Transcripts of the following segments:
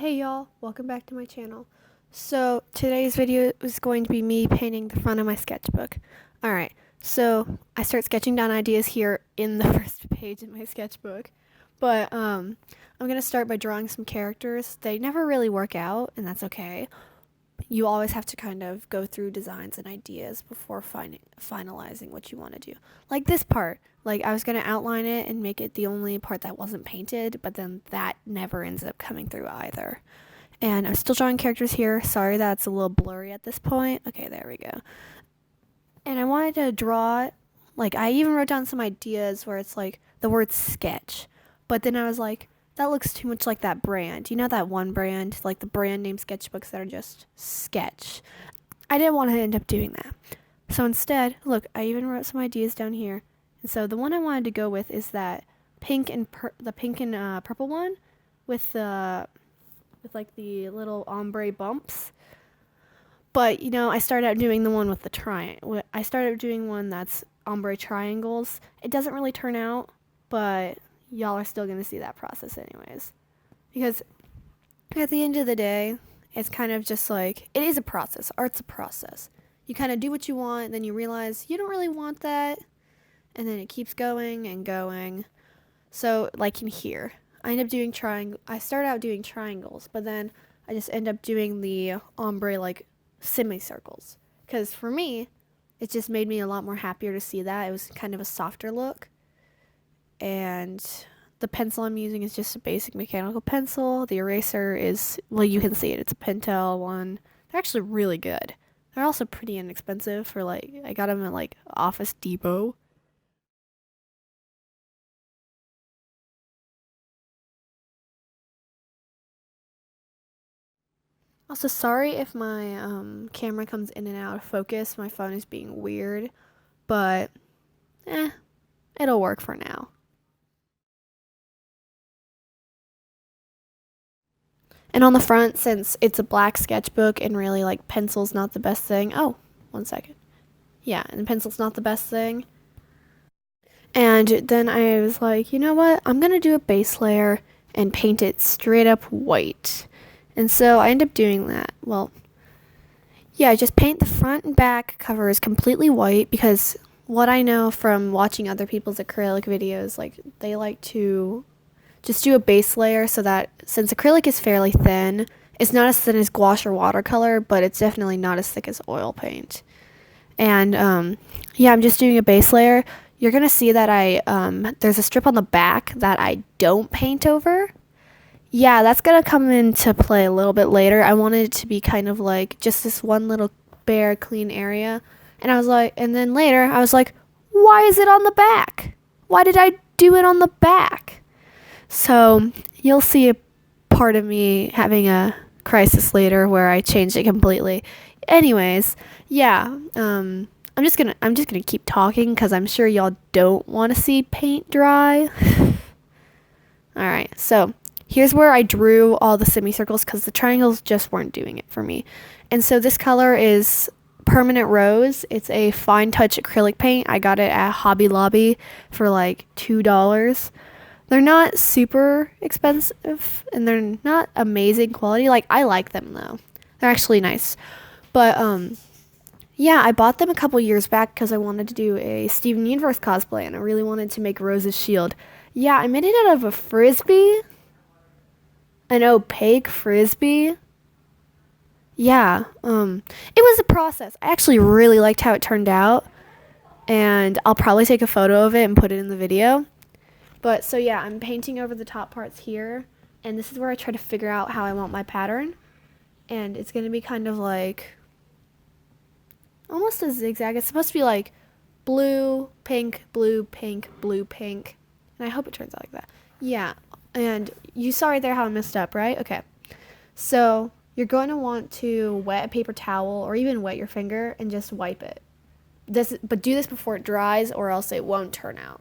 Hey y'all, welcome back to my channel. So today's video is going to be me painting the front of my sketchbook. Alright, so I start sketching down ideas here in the first page of my sketchbook. But I'm going to start by drawing some characters. They never really work out, and that's okay. You always have to kind of go through designs and ideas before finalizing what you want to do. Like this part, like I was going to outline it and make it the only part that wasn't painted, but then that never ends up coming through either. And I'm still drawing characters here. Sorry that's a little blurry at this point. Okay, there we go. And I wanted to draw, like I even wrote down some ideas where it's like the word sketch. But then I was like, that looks too much like that brand. You know that one brand, like the brand name sketchbooks that are just sketch. I didn't want to end up doing that. So instead, look, I even wrote some ideas down here. And so the one I wanted to go with is that pink and purple one with like the little ombre bumps. But you know, I started out doing the one with the triangle. I started doing one that's ombre triangles. It doesn't really turn out, but y'all are still going to see that process anyways. Because at the end of the day, it's kind of just like, it is a process. Art's a process. You kind of do what you want, then you realize you don't really want that, and then it keeps going and going. So, like in here, I start out doing triangles, but then I just end up doing the ombre, like, semicircles. Because for me, it just made me a lot more happier to see that. It was kind of a softer look. And the pencil I'm using is just a basic mechanical pencil. The eraser is, well, you can see it. It's a Pentel one. They're actually really good. They're also pretty inexpensive for like, I got them at like Office Depot. Also, sorry if my camera comes in and out of focus. My phone is being weird, but it'll work for now. And on the front, since it's a black sketchbook and really like pencil's not the best thing. Oh, 1 second. Yeah, and pencil's not the best thing. And then I was like, you know what? I'm going to do a base layer and paint it straight up white. And so I end up doing that. Well, yeah, I just paint the front and back covers completely white because what I know from watching other people's acrylic videos, like they like to just do a base layer so that since acrylic is fairly thin, it's not as thin as gouache or watercolor, but it's definitely not as thick as oil paint. And yeah, I'm just doing a base layer. You're gonna see that there's a strip on the back that I don't paint over. Yeah, that's gonna come into play a little bit later. I wanted it to be kind of like just this one little bare, clean area. And I was like, and then later I was like, why is it on the back? Why did I do it on the back? So you'll see a part of me having a crisis later where I changed it completely. Anyways, yeah, I'm just gonna keep talking because I'm sure y'all don't want to see paint dry. All right, so here's where I drew all the semicircles because the triangles just weren't doing it for me. And so this color is Permanent Rose. It's a fine touch acrylic paint. I got it at Hobby Lobby for like $2. They're not super expensive and they're not amazing quality. Like I like them though. They're actually nice. But yeah, I bought them a couple years back because I wanted to do a Steven Universe cosplay and I really wanted to make Rose's shield. Yeah, I made it out of a frisbee. An opaque frisbee. Yeah, it was a process. I actually really liked how it turned out. And I'll probably take a photo of it and put it in the video. But so yeah, I'm painting over the top parts here. And this is where I try to figure out how I want my pattern. And it's going to be kind of like almost a zigzag. It's supposed to be like blue, pink, blue, pink, blue, pink. And I hope it turns out like that. Yeah. And you saw right there how I messed up, right? Okay. So you're going to want to wet a paper towel or even wet your finger and just wipe it. But do this before it dries or else it won't turn out.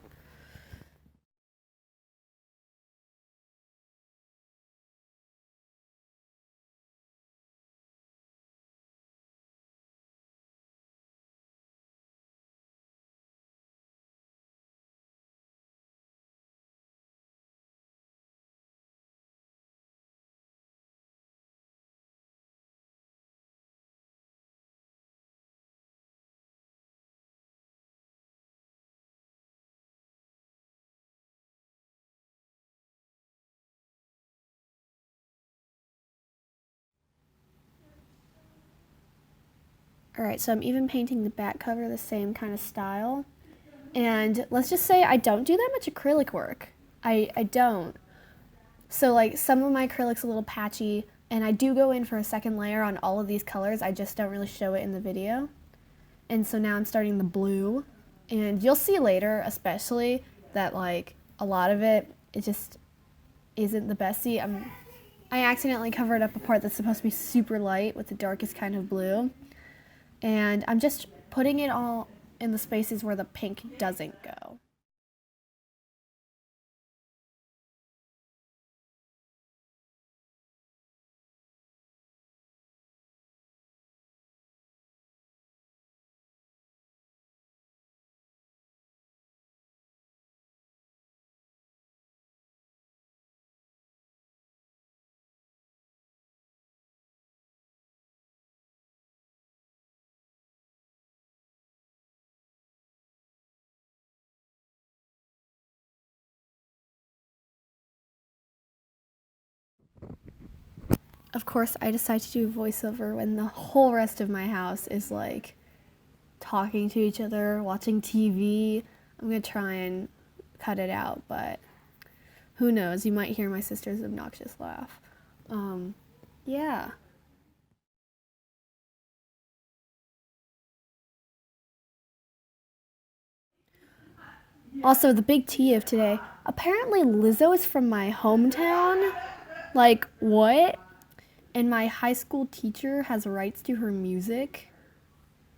Alright, so I'm even painting the back cover the same kind of style. And let's just say I don't do that much acrylic work. I don't. So like some of my acrylic's a little patchy, and I do go in for a second layer on all of these colors. I just don't really show it in the video. And so now I'm starting the blue. And you'll see later, especially, that like a lot of it just isn't the best. See, I accidentally covered up a part that's supposed to be super light with the darkest kind of blue. And I'm just putting it all in the spaces where the pink doesn't go. Of course, I decide to do voiceover when the whole rest of my house is like talking to each other, watching TV. I'm gonna try and cut it out, but who knows? You might hear my sister's obnoxious laugh. Yeah. Also, the big tea of today. Apparently, Lizzo is from my hometown. Like, what? And my high school teacher has rights to her music.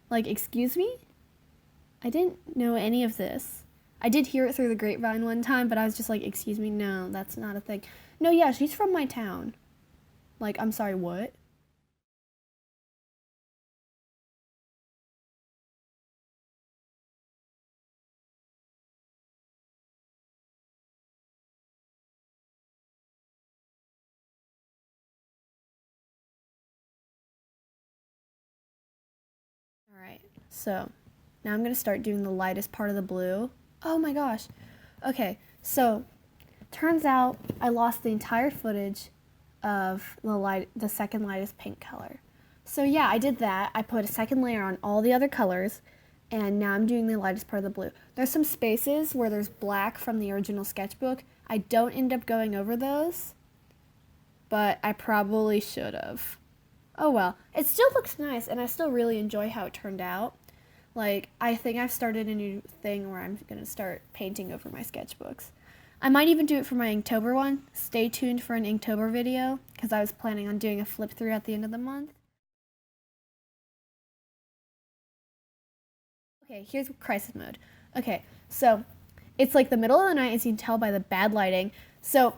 Like, excuse me? I didn't know any of this. I did hear it through the grapevine one time, but I was just like, excuse me, no, that's not a thing. No, yeah, she's from my town. Like, I'm sorry, what? Alright, so now I'm gonna start doing the lightest part of the blue. Oh my gosh. Okay, so turns out I lost the entire footage of the second lightest pink color. So yeah, I did that. I put a second layer on all the other colors, and now I'm doing the lightest part of the blue. There's some spaces where there's black from the original sketchbook. I don't end up going over those, but I probably should have. Oh well, it still looks nice, and I still really enjoy how it turned out. Like, I think I've started a new thing where I'm gonna start painting over my sketchbooks. I might even do it for my Inktober one. Stay tuned for an Inktober video, because I was planning on doing a flip through at the end of the month. Okay, here's crisis mode. Okay, so it's like the middle of the night, as you can tell by the bad lighting. So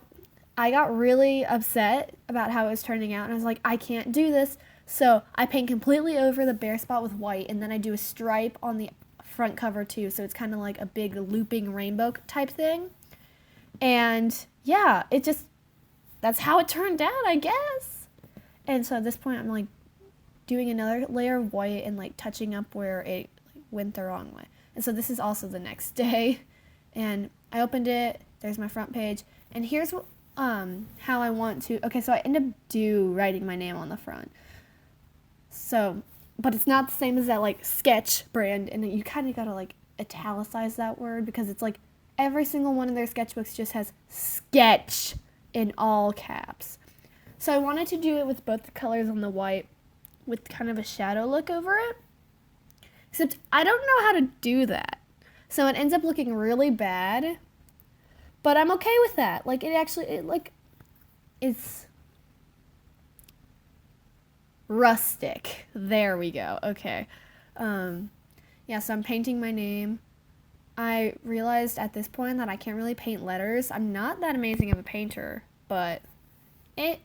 I got really upset about how it was turning out, and I was like, I can't do this. So I paint completely over the bare spot with white, and then I do a stripe on the front cover too, so it's kind of like a big looping rainbow type thing. And yeah, that's how it turned out, I guess. And so at this point, I'm like doing another layer of white and like touching up where it went the wrong way. And so this is also the next day, and I opened it. There's my front page, and here's what, how I want to. Okay, so I end up writing my name on the front. So, but it's not the same as that like sketch brand, and you kind of gotta like italicize that word because it's like every single one of their sketchbooks just has sketch in all caps. So I wanted to do it with both the colors on the white with kind of a shadow look over it. Except I don't know how to do that. So it ends up looking really bad. But I'm okay with that. Like it's rustic. There we go. Okay. Yeah, so I'm painting my name. I realized at this point that I can't really paint letters. I'm not that amazing of a painter, but it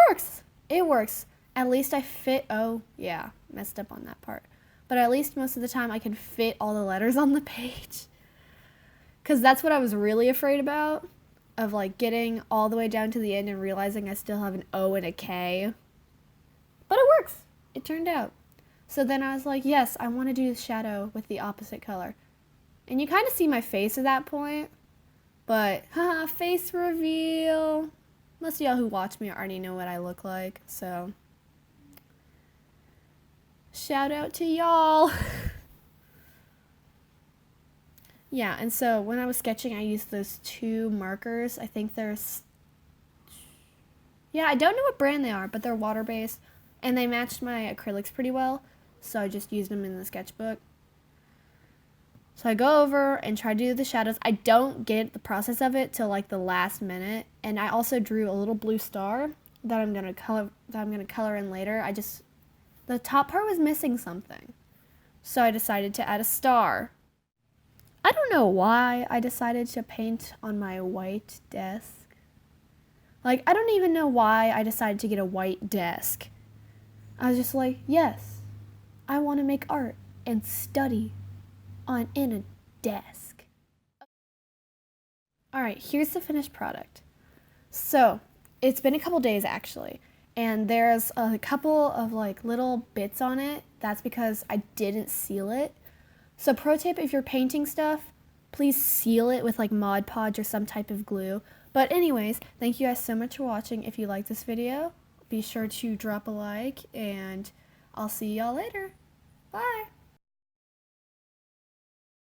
works. It works. At least I fit. Oh, yeah, messed up on that part. But at least most of the time I can fit all the letters on the page. Because that's what I was really afraid about, of like getting all the way down to the end and realizing I still have an O and a K. But it works. It turned out. So then I was like, yes, I want to do the shadow with the opposite color. And you kind of see my face at that point. But, haha, face reveal. Most of y'all who watch me already know what I look like, so. Shout out to y'all. Yeah, and so when I was sketching, I used those 2 markers. I think there's, yeah, I don't know what brand they are, but they're water-based, and they matched my acrylics pretty well, so I just used them in the sketchbook. So I go over and try to do the shadows. I don't get the process of it till like the last minute, and I also drew a little blue star that I'm gonna color in later. The top part was missing something, so I decided to add a star. I don't know why I decided to paint on my white desk. Like, I don't even know why I decided to get a white desk. I was just like, yes, I want to make art and study in a desk. Alright, here's the finished product. So, it's been a couple days actually, and there's a couple of like little bits on it. That's because I didn't seal it. So pro tip, if you're painting stuff, please seal it with like Mod Podge or some type of glue. But anyways, thank you guys so much for watching. If you like this video, be sure to drop a like, and I'll see y'all later. Bye!